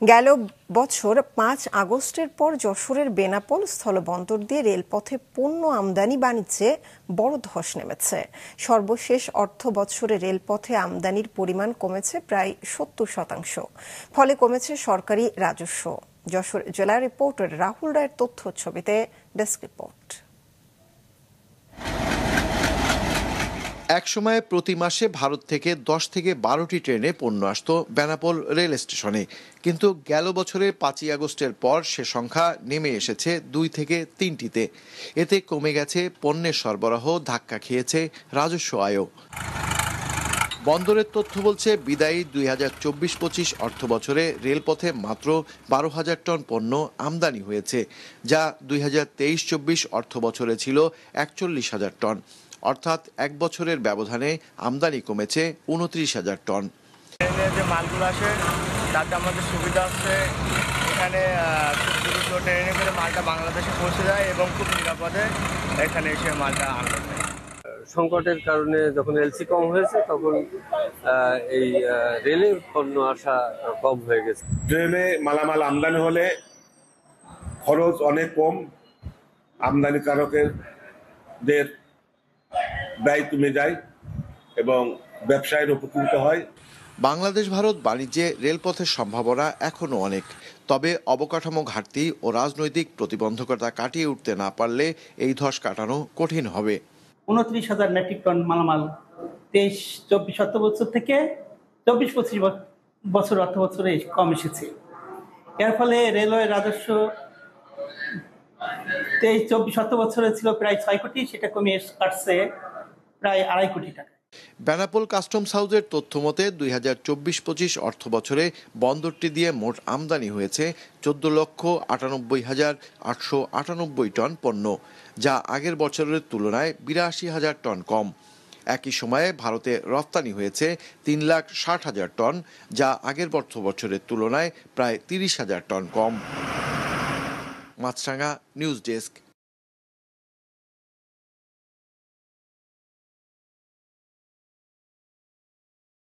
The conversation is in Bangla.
গেল বছর ৫ আগস্টের পর যশোরের বেনাপোল স্থলবন্দর দিয়ে রেলপথে পণ্য আমদানি বাণিজ্যে বড় ধস নেমেছে। সর্বশেষ অর্থ বছরে রেলপথে আমদানির পরিমাণ কমেছে প্রায় ৭০%। ফলে কমেছে সরকারি রাজস্ব। যশোর জেলা রিপোর্টার রাহুল রায়ের তথ্য ছবিতে ডেস্ক রিপোর্ট। একসময় প্রতি মাসে ভারত থেকে ১০ থেকে ১২টি ট্রেনে পণ্য আসতো বেনাপোল রেল স্টেশনে, কিন্তু গেল বছরের ৫ই আগস্টের পর সে সংখ্যা নেমে এসেছে ২ থেকে ৩টিতে। এতে কমে গেছে পণ্যের সরবরাহ, ধাক্কা খেয়েছে রাজস্ব আয়ও। বন্দরের তথ্য বলছে, বিদায়ী ২০২৪-২৫ অর্থ বছরে রেলপথে মাত্র ১২,০০০ টন পণ্য আমদানি হয়েছে, যা ২০২৩-২৪ অর্থ বছরে ছিল ৪১,০০০ টন। অর্থাৎ এক বছরের ব্যবধানে আমদানি কমেছে ২৯,০০০ টন। যে মালগুলো আসে তাতে আমাদের সুবিধা আছে, এখানে খুব দ্রুত ট্রেনে করে মালটা বাংলাদেশে পৌঁছে যায় এবং খুব নিরাপদে এখানে এসে মালটা আনলোড নেয়। সংকটের কারণে যখন এলসি কম হয়েছে তখন এই রেলে পণ্য আসা কম হয়ে গেছে। ট্রেনে মালামাল আমদানি হলে খরচ অনেক কম, আমদানিকারকদের ব্যয় কমে যায় এবং ব্যবসায়ের উপকৃত হয়। বাংলাদেশ ভারত বাণিজ্যে রেলপথের সম্ভাবনা এখনও অনেক, তবে অবকাঠামো ঘাটতি ও রাজনৈতিক প্রতিবন্ধকতা কাটিয়ে উঠতে না পারলে এই ধস কাটানো কঠিন হবে। ২৯,০০০ মেট্রিক টন মালামাল ২৩-২৪ অর্থ বছর থেকে ২৪-২৫ বছর অর্থ বছরে কম এসেছে। এর ফলে রেলওয়ে রাজস্ব ২৩-২৪ অর্থ বছরে ছিল প্রায় ৬ কোটি, সেটা কমে কাটছে প্রায় ২.৫ কোটি টাকা। বেনাপোল কাস্টমস হাউসের তথ্য মতে ২০২৪-২৫ অর্থ বছরে বন্দরটি দিয়ে মোট আমদানি হয়েছে ১৪,৯৮,৮৯৮ টন পণ্য, যা আগের বছরের তুলনায় ৮২,০০০ টন কম। একই সময়ে ভারতে রপ্তানি হয়েছে ৩,৬০,০০০ টন, যা আগের অর্থ বছরের তুলনায় প্রায় ৩০,০০০ টন কম। মাছরাঙা নিউজ ডেস্ক।